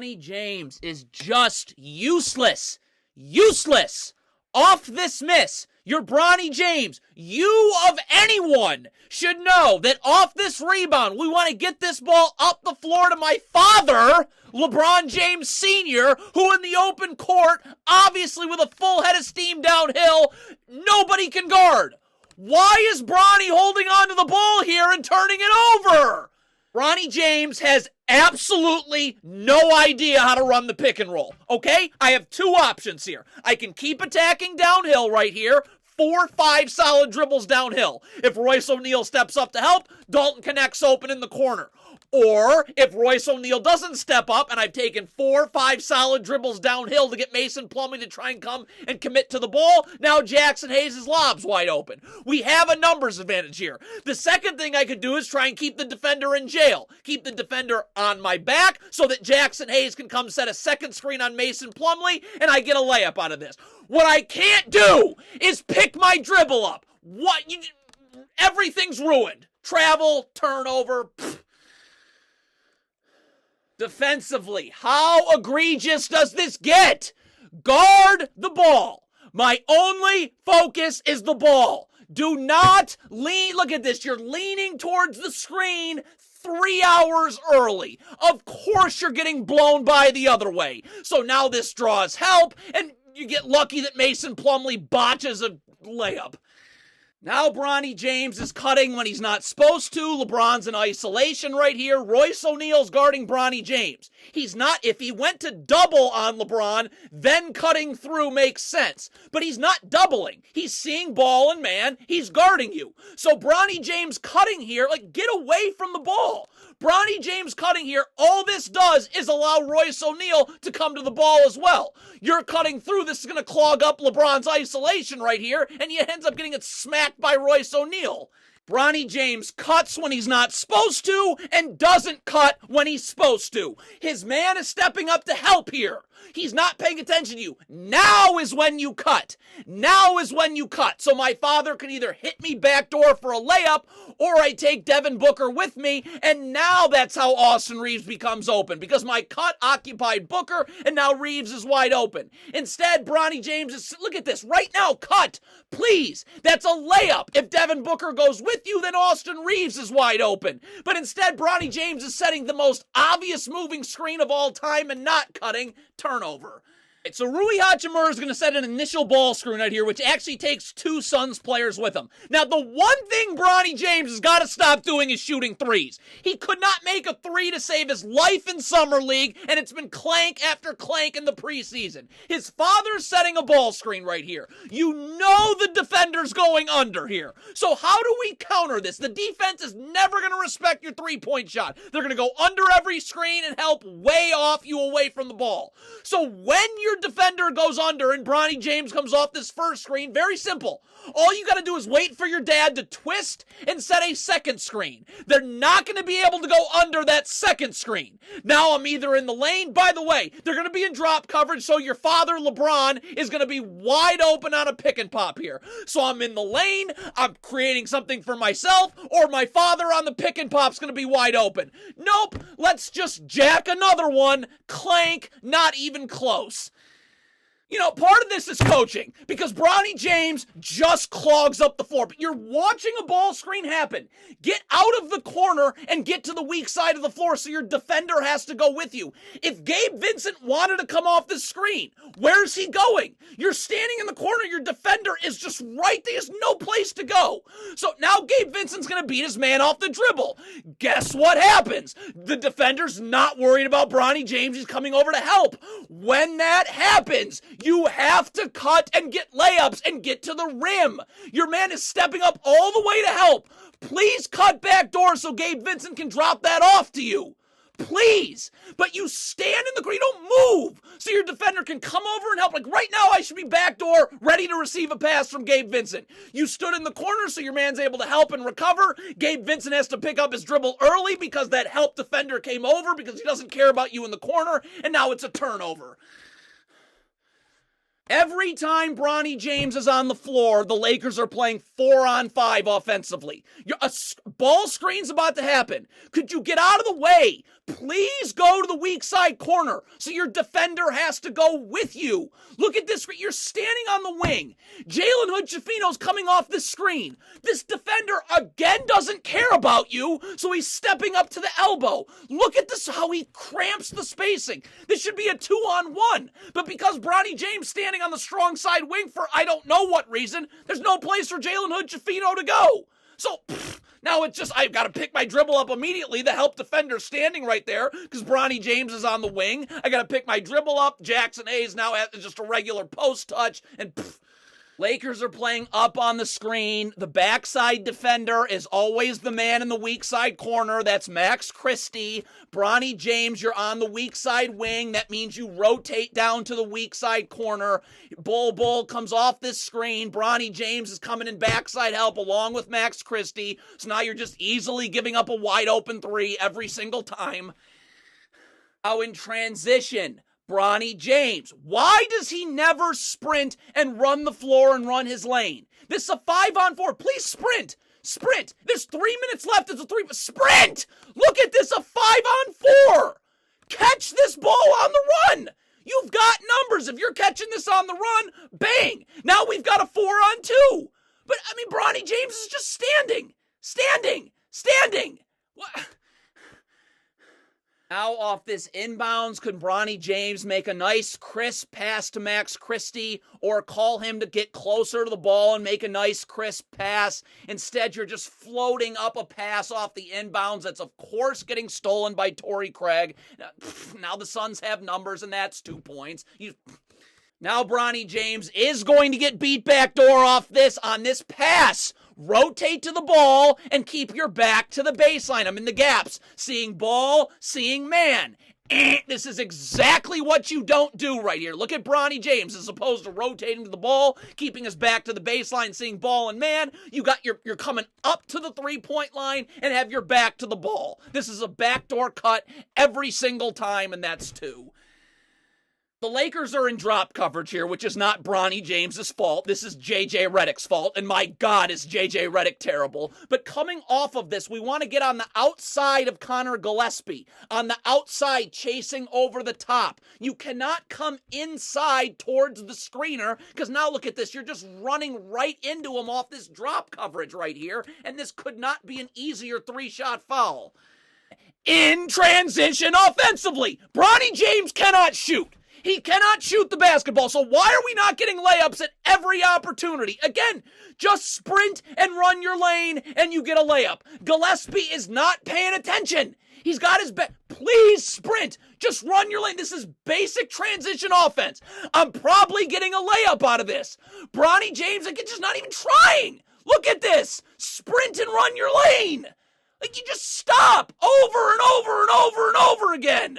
Bronny James is just useless. Useless. Off this miss. You're Bronny James. You of anyone should know that off this rebound, we want to get this ball up the floor to my father, LeBron James Sr., who in the open court, obviously with a full head of steam downhill, nobody can guard. Why is Bronny holding on to the ball here and turning it over? Bronny James has absolutely no idea how to run the pick and roll, okay? I have two options here. I can keep attacking downhill right here, 4-5 solid dribbles downhill. If Royce O'Neal steps up to help, Dalton connects open in the corner. Or if Royce O'Neal doesn't step up and I've taken 4-5 solid dribbles downhill to get Mason Plumlee to try and come and commit to the ball, now Jackson Hayes' lob's wide open. We have a numbers advantage here. The second thing I could do is try and keep the defender in jail. Keep the defender on my back so that Jackson Hayes can come set a second screen on Mason Plumlee and I get a layup out of this. What I can't do is pick my dribble up. Everything's ruined. Travel, turnover, Defensively, how egregious does this get? Guard the ball. My only focus is the ball. Do not lean. Look at this. You're leaning towards the screen 3 hours early. Of course you're getting blown by the other way. So now this draws help, and you get lucky that Mason Plumlee botches a layup. Now Bronny James is cutting when he's not supposed to. LeBron's in isolation right here. Royce O'Neal's guarding Bronny James. He's not. If he went to double on LeBron, then cutting through makes sense. But he's not doubling. He's seeing ball and man. He's guarding you. So Bronny James cutting here, get away from the ball. Bronny James cutting here, all this does is allow Royce O'Neal to come to the ball as well. You're cutting through, this is going to clog up LeBron's isolation right here, and he ends up getting it smacked by Royce O'Neal. Bronny James cuts when he's not supposed to and doesn't cut when he's supposed to. His man is stepping up to help here. He's not paying attention to you. Now is when you cut. Now is when you cut. So my father can either hit me backdoor for a layup or I take Devin Booker with me, and now that's how Austin Reeves becomes open because my cut occupied Booker and now Reeves is wide open. Instead, Bronny James is, look at this, right now, cut, please. That's a layup. If Devin Booker goes with you, then Austin Reeves is wide open. But instead, Bronny James is setting the most obvious moving screen of all time and not cutting. Turnover. So Rui Hachimura is going to set an initial ball screen right here, which actually takes two Suns players with him. Now, the one thing Bronny James has got to stop doing is shooting threes. He could not make a three to save his life in Summer League, and it's been clank after clank in the preseason. His father's setting a ball screen right here. You know the defender's going under here. So how do we counter this? The defense is never going to respect your three-point shot. They're going to go under every screen and help way off you away from the ball. So when your defender goes under and Bronny James comes off this first screen, very simple. All you got to do is wait for your dad to twist and set a second screen. They're not going to be able to go under that second screen. Now I'm either in the lane. By the way, they're going to be in drop coverage, so your father, LeBron, is going to be wide open on a pick and pop here. So I'm in the lane, I'm creating something for myself, or my father on the pick and pop's going to be wide open. Nope, let's just jack another one. Clank, not even close. You know, part of this is coaching because Bronny James just clogs up the floor. But you're watching a ball screen happen. Get out of the corner and get to the weak side of the floor so your defender has to go with you. If Gabe Vincent wanted to come off the screen, where's he going? You're standing in the corner. Your defender is just right there. There's no place to go. So now Gabe Vincent's going to beat his man off the dribble. Guess what happens? The defender's not worried about Bronny James. He's coming over to help. When that happens, you have to cut and get layups and get to the rim. Your man is stepping up all the way to help. Please cut back door so Gabe Vincent can drop that off to you. Please. But you stand in the green, don't move. So your defender can come over and help. Like right now, I should be backdoor, ready to receive a pass from Gabe Vincent. You stood in the corner so your man's able to help and recover. Gabe Vincent has to pick up his dribble early because that help defender came over because he doesn't care about you in the corner. And now it's a turnover. Every time Bronny James is on the floor, the Lakers are playing 4-on-5 offensively. A ball screen's about to happen. Could you get out of the way? please go to the weak side corner so your defender has to go with you. Look at this. You're standing on the wing. Jalen Hood-Schifino's coming off the screen. This defender again doesn't care about you, so he's stepping up to the elbow. Look at this, how he cramps the spacing. This should be a 2-on-1, but because Bronny James standing on the strong side wing for I don't know what reason, there's no place for Jalen Hood-Schifino to go. So, now it's just, I've got to pick my dribble up immediately. The help defender standing right there because Bronny James is on the wing. I got to pick my dribble up. Jackson Hayes now has just a regular post touch. And Lakers are playing up on the screen. The backside defender is always the man in the weak side corner. That's Max Christie. Bronny James, you're on the weak side wing. That means you rotate down to the weak side corner. Bull comes off this screen. Bronny James is coming in backside help along with Max Christie. So now you're just easily giving up a wide open three every single time. Now in transition, Bronny James. Why does he never sprint and run the floor and run his lane? This is a 5-on-4. Please sprint. Sprint. There's 3 minutes left. It's a 3. Sprint. Look at this, a 5-on-4. Catch this ball on the run. You've got numbers. If you're catching this on the run, bang. Now we've got a 4-on-2. But, I mean, Bronny James is just standing. What? Now off this inbounds, could Bronny James make a nice crisp pass to Max Christie or call him to get closer to the ball and make a nice crisp pass? Instead, you're just floating up a pass off the inbounds that's, of course, getting stolen by Torrey Craig. Now the Suns have numbers, and that's 2 points. Now Bronny James is going to get beat backdoor off this on this pass. Rotate to the ball and keep your back to the baseline. I'm in the gaps. Seeing ball, seeing man. This is exactly what you don't do right here. Look at Bronny James as opposed to rotating to the ball, keeping his back to the baseline, seeing ball and man. You're coming up to the 3-point line and have your back to the ball. This is a backdoor cut every single time, and that's 2. The Lakers are in drop coverage here, which is not Bronny James's fault. This is J.J. Redick's fault, and my God, is J.J. Redick terrible. But coming off of this, we want to get on the outside of Connor Gillespie, on the outside, chasing over the top. You cannot come inside towards the screener, because now look at this. You're just running right into him off this drop coverage right here, and this could not be an easier 3-shot foul. In transition offensively, Bronny James cannot shoot. He cannot shoot the basketball, so why are we not getting layups at every opportunity? Again, just sprint and run your lane, and you get a layup. Gillespie is not paying attention. He's got his back. Please sprint. Just run your lane. This is basic transition offense. I'm probably getting a layup out of this. Bronny James, like, just not even trying. Look at this. Sprint and run your lane. Like, you just stop over and over and over and over again.